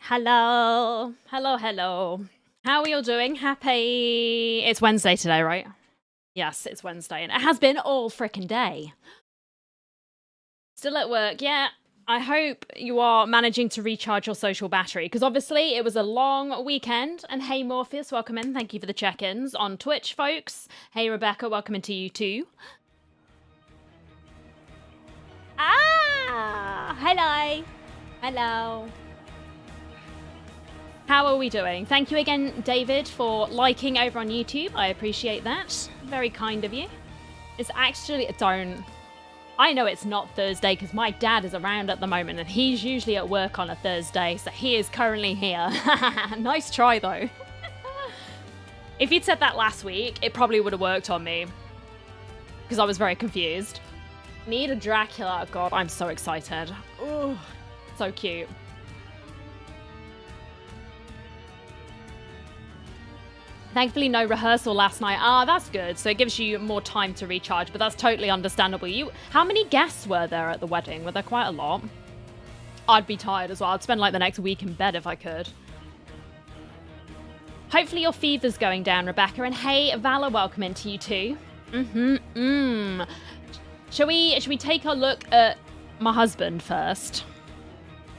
Hello. Hello, hello. How are you all doing? Happy... It's Wednesday today, right? Yes, it's Wednesday, and it has been all frickin' day. Still at work, yeah. I hope you are managing to recharge your social battery, because obviously it was a long weekend. And hey, Morpheus, welcome in. Thank you for the check-ins on Twitch, folks. Hey, Rebecca, welcome into you too. Ah! Hello. Hello. How are we doing? Thank you again, David, for liking over on YouTube. I appreciate that. Very kind of you. It's actually... Don't... I know it's not Thursday because my dad is around at the moment and he's usually at work on a Thursday, so he is currently here. Nice try, though. If you'd said that last week, it probably would have worked on me because I was very confused. Need a Dracula. God, I'm so excited. Oh, so cute. Thankfully, no rehearsal last night. Ah, that's good. So it gives you more time to recharge, but that's totally understandable. How many guests were there at the wedding? Were there quite a lot? I'd be tired as well. I'd spend like the next week in bed if I could. Hopefully your fever's going down, Rebecca. And hey, Valor, welcome into you too. Shall we take a look at my husband first?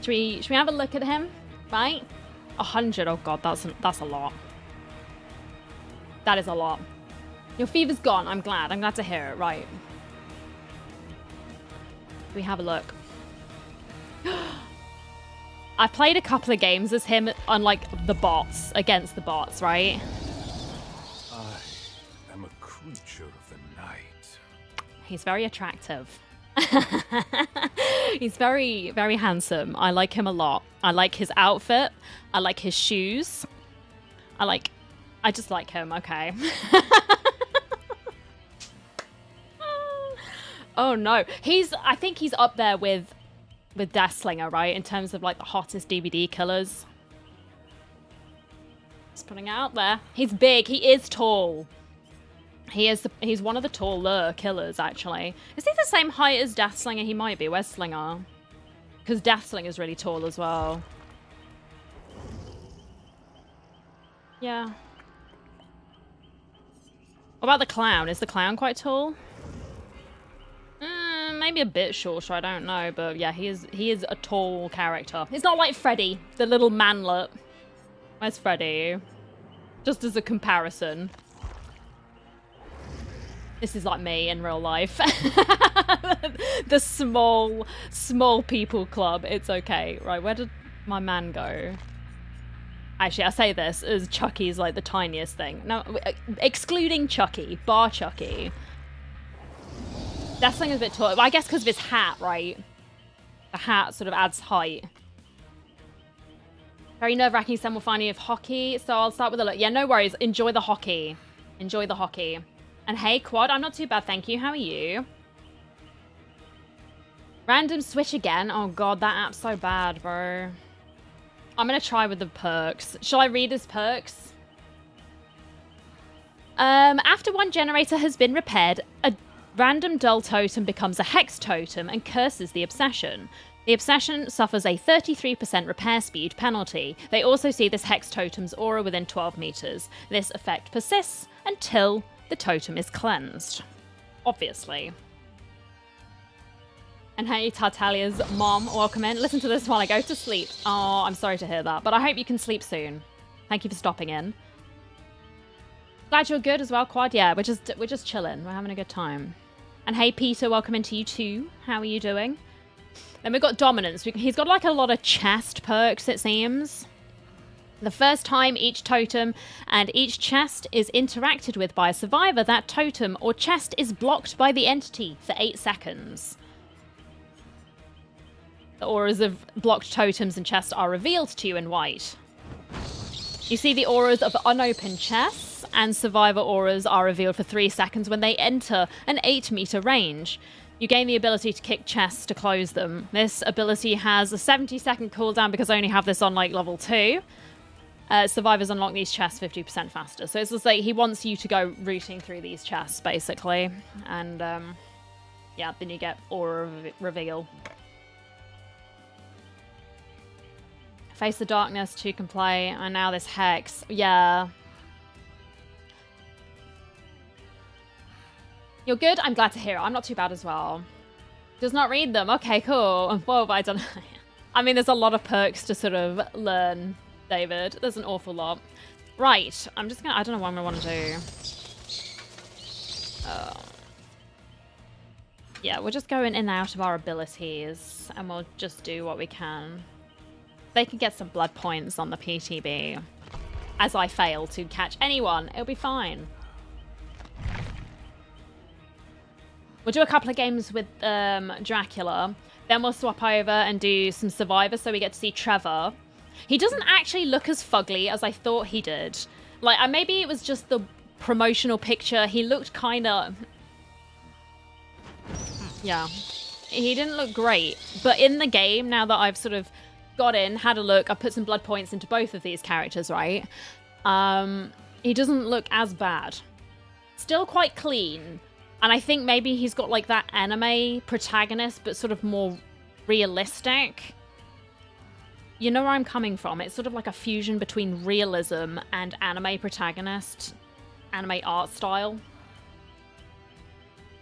Should we have a look at him? Right? 100. Oh God, that's a lot. That is a lot. Your fever's gone. I'm glad. I'm glad to hear it. Right. We have a look. I played a couple of games as him on like the bots, against the bots, right? I am a creature of the night. He's very attractive. He's very, very handsome. I like him a lot. I like his outfit. I like his shoes. I just like him, okay. Oh no. I think he's up there with Deathslinger, right? In terms of like the hottest DVD killers. Just putting it out there. He's big, he is tall. He's one of the taller killers, actually. Is he the same height as Deathslinger? He might be. Where's Slinger? Because Deathslinger's really tall as well. Yeah. What about the clown? Is the clown quite tall? Maybe a bit shorter, I don't know. But yeah, he is a tall character. He's not like Freddy, the little manlet. Where's Freddy? Just as a comparison. This is like me in real life. The small people club. It's okay. Right, where did my man go? Actually, I say this as Chucky's like the tiniest thing. Now, excluding Chucky, bar Chucky. Deathslinger's a bit tall. Well, I guess because of his hat, right? The hat sort of adds height. Very nerve-wracking semi final of hockey. So I'll start with a look. Yeah, no worries. Enjoy the hockey. Enjoy the hockey. And hey, Quad, I'm not too bad, thank you. How are you? Random switch again. Oh god, that app's so bad, bro. I'm going to try with the perks. Shall I read his perks? After one generator has been repaired, a random dull totem becomes a hex totem and curses the obsession. The obsession suffers a 33% repair speed penalty. They also see this hex totem's aura within 12 meters. This effect persists until the totem is cleansed. Obviously. And hey, Tartalia's mom, welcome in. Listen to this while I go to sleep. Oh, I'm sorry to hear that, but I hope you can sleep soon. Thank you for stopping in. Glad you're good as well, Quad. Yeah, we're just chilling. We're having a good time. And hey, Peter, welcome into you too. How are you doing? Then we've got Dominance. He's got like a lot of chest perks, it seems. The first time each totem and each chest is interacted with by a survivor, that totem or chest is blocked by the entity for 8 seconds. The auras of blocked totems and chests are revealed to you in white. You see the auras of unopened chests, and survivor auras are revealed for 3 seconds when they enter an 8-meter range. You gain the ability to kick chests to close them. This ability has a 70-second cooldown because I only have this on like level 2. Survivors unlock these chests 50% faster. So it's just like he wants you to go rooting through these chests, basically. And yeah, then you get aura reveal. Face the darkness, 2 can play, and now this Hex. Yeah. You're good? I'm glad to hear it. I'm not too bad as well. Does not read them. Okay, cool. Well, but I don't know. I mean, there's a lot of perks to sort of learn, David. There's an awful lot. Right. I'm just gonna... I don't know what I'm gonna want to do. Yeah, we're just going in and out of our abilities, and we'll just do what we can. They can get some blood points on the PTB. As I fail to catch anyone, it'll be fine. We'll do a couple of games with Dracula. Then we'll swap over and do some Survivor so we get to see Trevor. He doesn't actually look as fugly as I thought he did. Like, maybe it was just the promotional picture. He looked kind of... Yeah. He didn't look great. But in the game, now that I've sort of got in, had a look, I've put some blood points into both of these characters, right? He doesn't look as bad. Still quite clean. And I think maybe he's got like that anime protagonist, but sort of more realistic. You know where I'm coming from. It's sort of like a fusion between realism and anime protagonist, anime art style.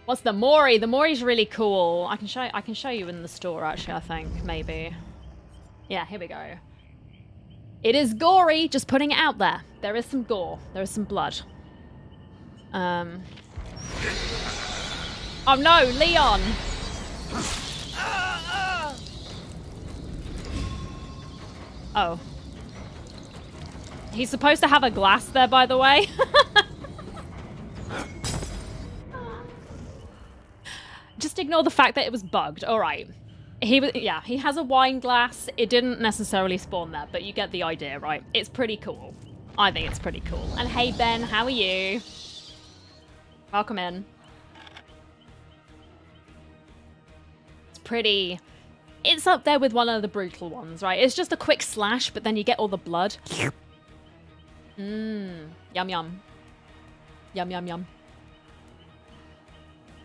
What's the Mori? The Mori's really cool. I can show you in the store actually, I think, maybe. Yeah, here we go. It is gory, just putting it out there. There is some gore. There is some blood. Oh no, Leon! Oh. He's supposed to have a glass there, by the way. Just ignore the fact that it was bugged. Alright. He has a wine glass. It didn't necessarily spawn there, but you get the idea, right? It's pretty cool. I think it's pretty cool. And hey, Ben, how are you? Welcome in. Pretty. It's up there with one of the brutal ones, right? It's just a quick slash, but then you get all the blood. Yum yum. Yum yum yum.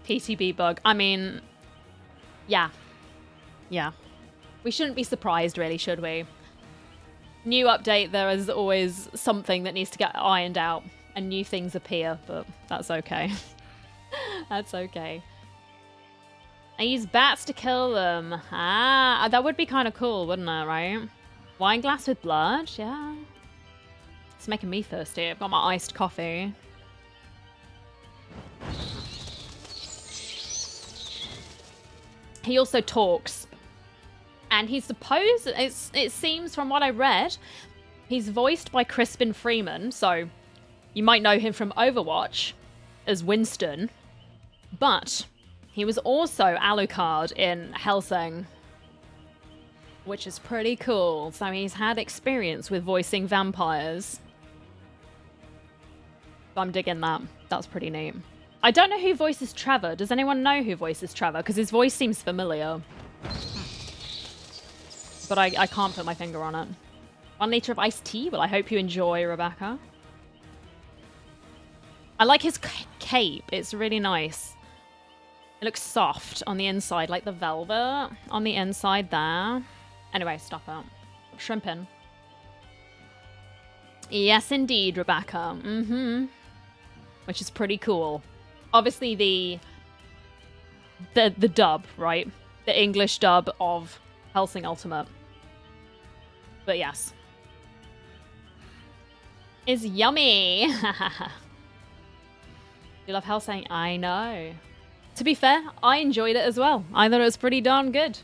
PTB bug. I mean, yeah. Yeah. We shouldn't be surprised, really, should we? New update, there is always something that needs to get ironed out, and new things appear, but that's okay. That's okay. I use bats to kill them. Ah, that would be kind of cool, wouldn't it, right? Wine glass with blood? Yeah. It's making me thirsty. I've got my iced coffee. He also talks. And he's supposed... It seems from what I read, he's voiced by Crispin Freeman, so you might know him from Overwatch as Winston. But... he was also Alucard in Hellsing, which is pretty cool. So he's had experience with voicing vampires. So I'm digging that. That's pretty neat. I don't know who voices Trevor. Does anyone know who voices Trevor? Because his voice seems familiar. But I can't put my finger on it. 1 liter of iced tea? Well, I hope you enjoy, Rebecca. I like his cape. It's really nice. It looks soft on the inside, like the velvet on the inside there. Anyway, stop it. Shrimping. Yes, indeed, Rebecca. Mm-hmm. Which is pretty cool. Obviously, the dub, right? The English dub of Hellsing Ultimate. But yes. Is yummy. You love Hellsing? I know. To be fair, I enjoyed it as well. I thought it was pretty darn good.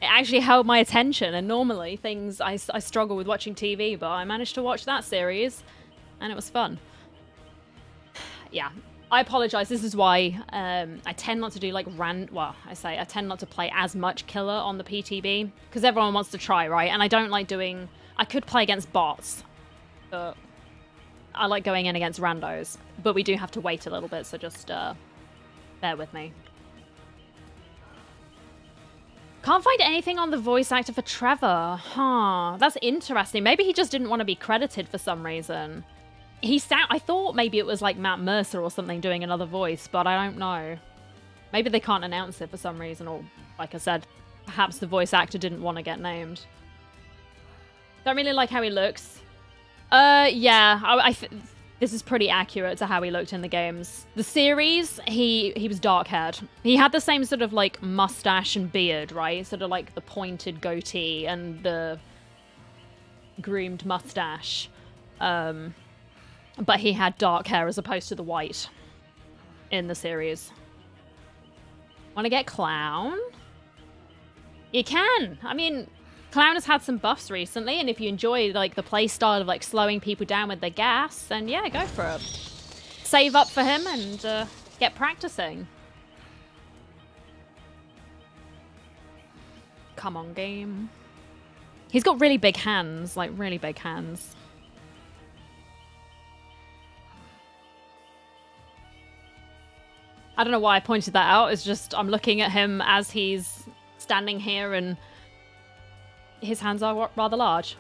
It actually held my attention, and normally I struggle with watching TV, but I managed to watch that series, and it was fun. Yeah, I apologize. This is why I tend not to do like I tend not to play as much killer on the PTB, because everyone wants to try, right? And I don't like doing... I could play against bots, but I like going in against randos. But we do have to wait a little bit, so just... bear with me. Can't find anything on the voice actor for Trevor. Huh. That's interesting. Maybe he just didn't want to be credited for some reason. I thought maybe it was like Matt Mercer or something doing another voice, but I don't know. Maybe they can't announce it for some reason, or like I said, perhaps the voice actor didn't want to get named. Don't really like how he looks. Yeah, this is pretty accurate to how he looked in the games. The series, he was dark-haired. He had the same sort of, like, mustache and beard, right? Sort of like the pointed goatee and the groomed mustache. But he had dark hair as opposed to the white in the series. Want to get Clown? You can. I mean, Clown has had some buffs recently, and if you enjoy like the play style of like slowing people down with their gas, then yeah, go for it. Save up for him and get practicing. Come on, game. He's got really big hands, like really big hands. I don't know why I pointed that out. It's just I'm looking at him as he's standing here and his hands are rather large.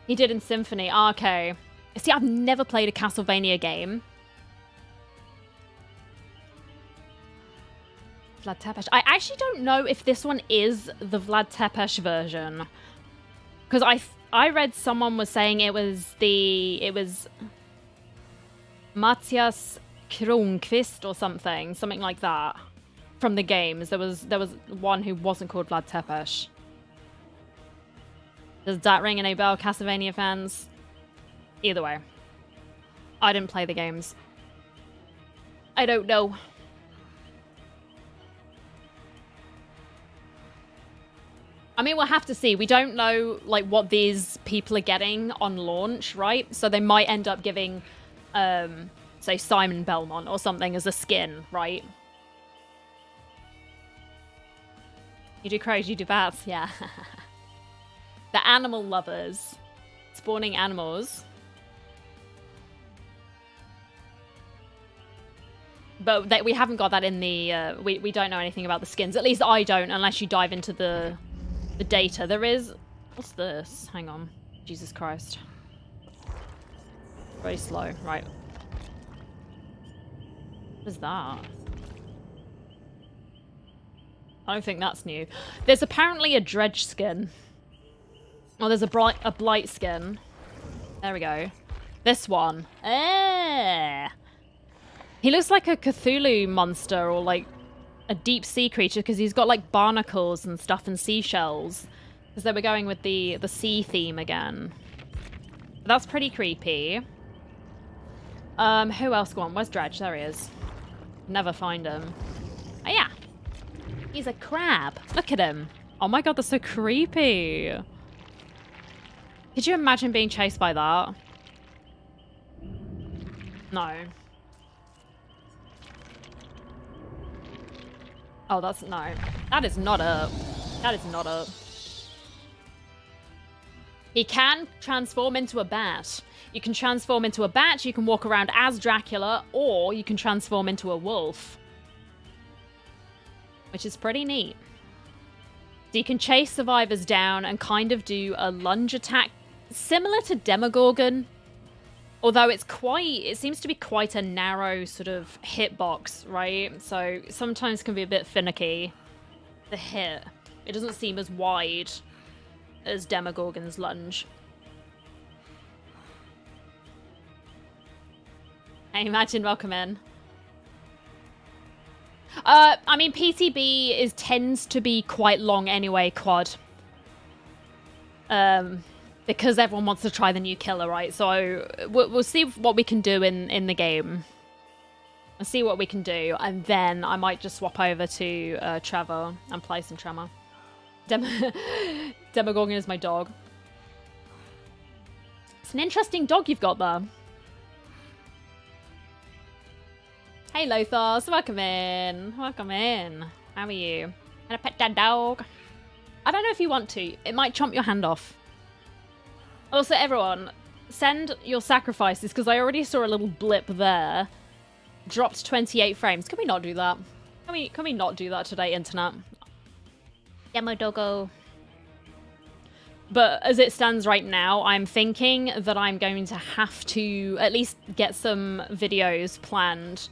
He did in Symphony. Okay. See, I've never played a Castlevania game. Vlad Tepes. I actually don't know if this one is the Vlad Tepes version. Because I read someone was saying it was Matthias Kronqvist or something like that from the games. There was one who wasn't called Vlad Tepes. Does that ring any bell, Castlevania fans? Either way, I didn't play the games. I don't know. I mean, we'll have to see. We don't know like what these people are getting on launch, right? So they might end up giving say Simon Belmont or something as a skin, right? You do crows, you do bats, yeah. The animal lovers. Spawning animals. But we haven't got that in the... we don't know anything about the skins. At least I don't, unless you dive into the data. There is... What's this? Hang on. Jesus Christ. Very slow. Right. What is that? I don't think that's new. There's apparently a Dredge skin. Oh, there's a Blight skin. There we go. This one. He looks like a Cthulhu monster or like a deep sea creature because he's got like barnacles and stuff and seashells. Because they were going with the sea theme again. That's pretty creepy. Who else? Go on. Where's Dredge? There he is. Never find him. Oh yeah. He's a crab. Look at him. Oh my god, that's so creepy. Could you imagine being chased by that? No. Oh, that's... No. That is not up. That is not up. He can transform into a bat. You can transform into a bat, you can walk around as Dracula, or you can transform into a wolf. Which is pretty neat. So you can chase survivors down and kind of do a lunge attack, similar to Demogorgon. Although it seems to be quite a narrow sort of hitbox, right? So sometimes can be a bit finicky, the hit. It doesn't seem as wide as Demogorgon's lunge. Hey, imagine, welcome in. I mean, PTB tends to be quite long anyway, Quad. Because everyone wants to try the new killer, right? So we'll see what we can do in the game. I'll see what we can do, and then I might just swap over to Trevor and play some Tremor. Demogorgon is my dog. It's an interesting dog you've got there. Hey Lothos, welcome in. Welcome in. How are you? Can I pet that dog? I don't know if you want to. It might chomp your hand off. Also, everyone, send your sacrifices, because I already saw a little blip there. Dropped 28 frames. Can we not do that? Can we not do that today, internet? Demo doggo. But as it stands right now, I'm thinking that I'm going to have to at least get some videos planned.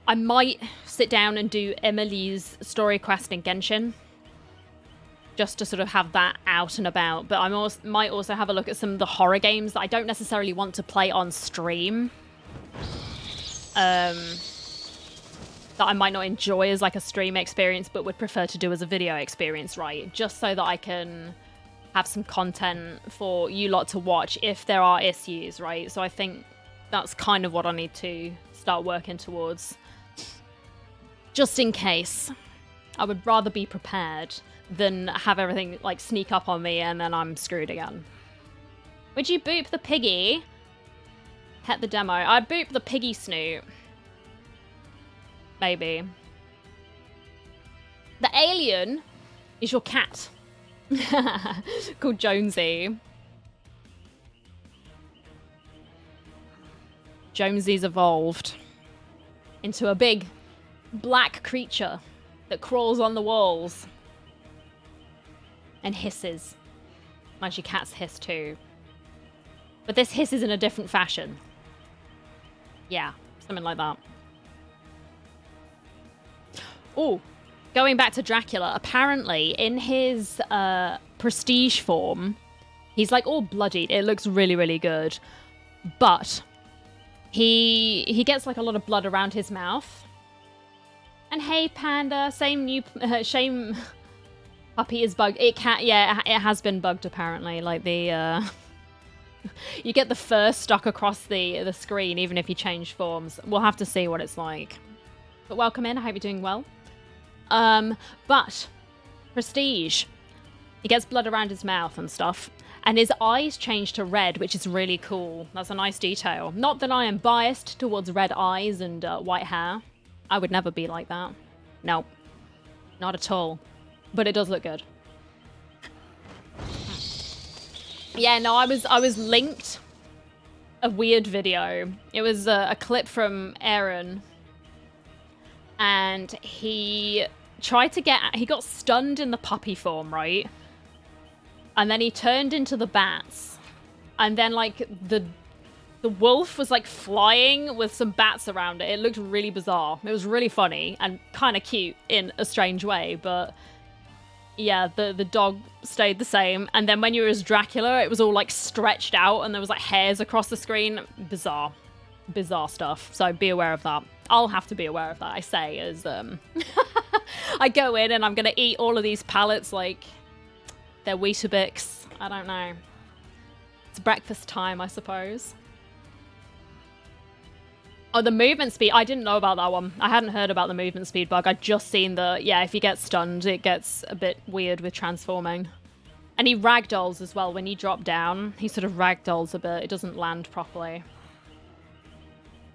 I might sit down and do Emily's story quest in Genshin. just to sort of have that out and about. But might also have a look at some of the horror games that I don't necessarily want to play on stream. That I might not enjoy as like a stream experience, but would prefer to do as a video experience, right? Just so that I can have some content for you lot to watch if there are issues, right? So I think that's kind of what I need to start working towards. Just in case. I would rather be prepared than have everything like sneak up on me and then I'm screwed again. Would you boop the piggy? Pet the demo. I'd boop the piggy snoot. Maybe. The alien is your cat. Called Jonesy. Jonesy's evolved into a big black creature that crawls on the walls and hisses. Actually, cats hiss too. But this hisses in a different fashion. Yeah, something like that. Oh, going back to Dracula, apparently in his prestige form, he's like all bloodied. It looks really, really good. But he gets like a lot of blood around his mouth. And hey, Panda, same puppy is bugged. It has been bugged apparently. Like the you get the fur stuck across the screen even if you change forms. We'll have to see what it's like. But welcome in. I hope you're doing well. But Prestige, he gets blood around his mouth and stuff, and his eyes change to red, which is really cool. That's a nice detail. Not that I am biased towards red eyes and white hair. I would never be like that. Nope. Not at all. But it does look good. Yeah, no, I was linked a weird video. It was a clip from Aaron. And he got stunned in the puppy form, right? And then he turned into the bats. And then, like, the wolf was, like, flying with some bats around it. It looked really bizarre. It was really funny and kind of cute in a strange way. But, yeah, the dog stayed the same. And then when you were as Dracula, it was all, like, stretched out. And there was, like, hairs across the screen. Bizarre. Bizarre stuff. So be aware of that. I'll have to be aware of that, I say, as I go in and I'm going to eat all of these pallets like they're Weetabix. I don't know. It's breakfast time, I suppose. Oh, the movement speed. I didn't know about that one. I hadn't heard about the movement speed bug. I'd just seen if you get stunned, it gets a bit weird with transforming. And he ragdolls as well. When you drop down, he sort of ragdolls a bit. It doesn't land properly.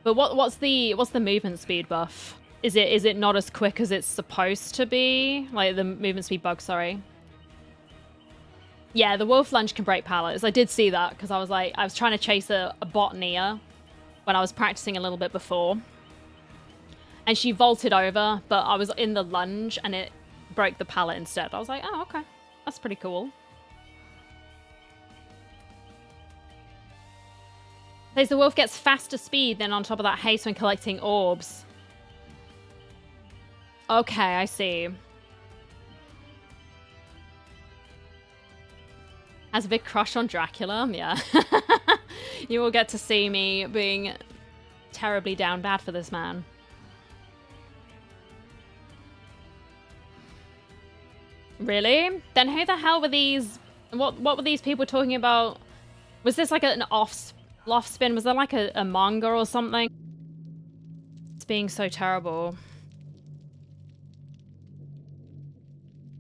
But what's the movement speed buff? Is it not as quick as it's supposed to be? Like the movement speed bug, sorry. Yeah, the wolf lunge can break pallets. I did see that because I was trying to chase a botania when I was practicing a little bit before. And she vaulted over, but I was in the lunge and it broke the pallet instead. I was like, oh, okay. That's pretty cool. Says the wolf gets faster speed than on top of that haste when collecting orbs. Okay, I see. Has a big crush on Dracula? Yeah. You will get to see me being terribly down bad for this man. Really? Then who the hell were these? What were these people talking about? Was this like an off spin? Was there like a manga or something? It's being so terrible.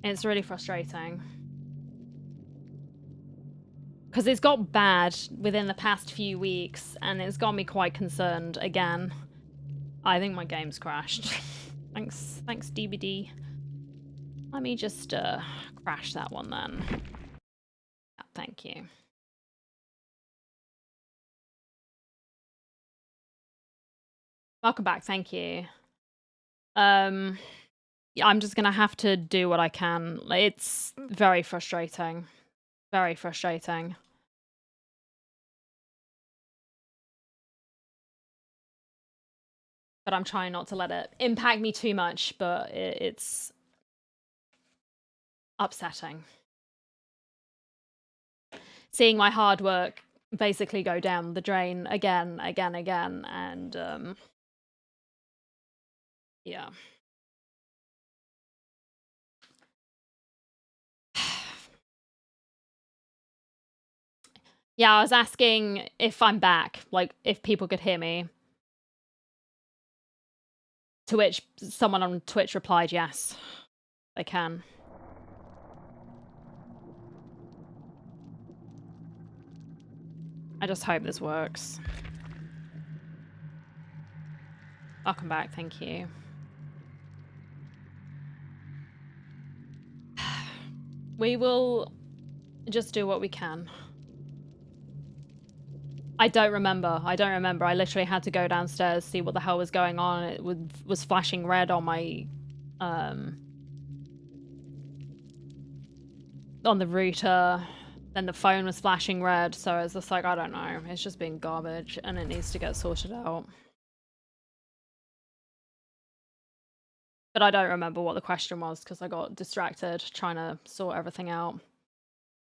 It's really frustrating. Because it's got bad within the past few weeks, and it's got me quite concerned again. I think my game's crashed. Thanks DBD. Let me just crash that one then. Yeah, thank you. Welcome back, thank you. Yeah, I'm just gonna have to do what I can. It's very frustrating. Very frustrating. But I'm trying not to let it impact me too much, but upsetting. Seeing my hard work basically go down the drain again, and yeah. Yeah, I was asking if I'm back, like if people could hear me. To which someone on Twitch replied, yes, they can. I just hope this works. Welcome back, thank you. We will just do what we can. I don't remember. I literally had to go downstairs, see what the hell was going on. It was flashing red on my on the router. Then the phone was flashing red, so it's just like, I don't know. It's just been garbage and it needs to get sorted out. But I don't remember what the question was because I got distracted trying to sort everything out.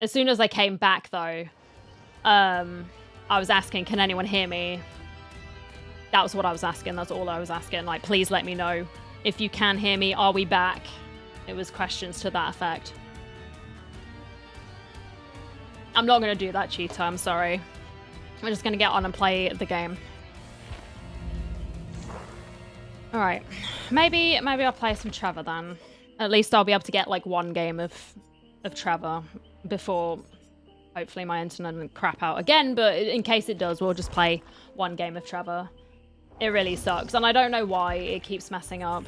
As soon as I came back though, I was asking, can anyone hear me? That was what I was asking. That's all I was asking. Like, please let me know if you can hear me. Are we back? It was questions to that effect. I'm not going to do that, Cheetah. I'm sorry. I'm just going to get on and play the game. All right. Maybe I'll play some Trevor then. At least I'll be able to get like one game of Trevor before hopefully my internet doesn't crap out again. But in case it does, we'll just play one game of Trevor. It really sucks. And I don't know why it keeps messing up.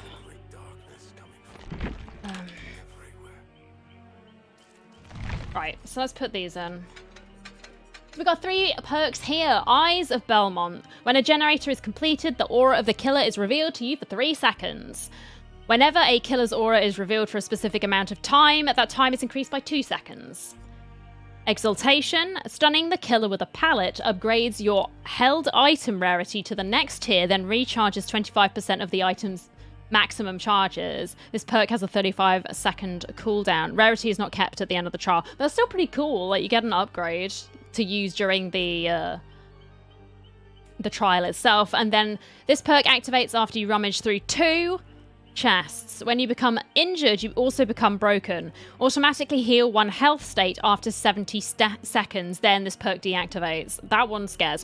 Right, so let's put these in. We've got 3 perks here. Eyes of Belmont. When a generator is completed, the aura of the killer is revealed to you for 3 seconds. Whenever a killer's aura is revealed for a specific amount of time, that time is increased by 2 seconds. Exaltation. Stunning the killer with a pallet upgrades your held item rarity to the next tier, then recharges 25% of the item's maximum charges. This perk has a 35-second cooldown. Rarity is not kept at the end of the trial. That's still pretty cool. Like, you get an upgrade to use during the trial itself. And then this perk activates after you rummage through 2 chests. When you become injured, you also become broken. Automatically heal 1 health state after 70 seconds. Then this perk deactivates. That one scares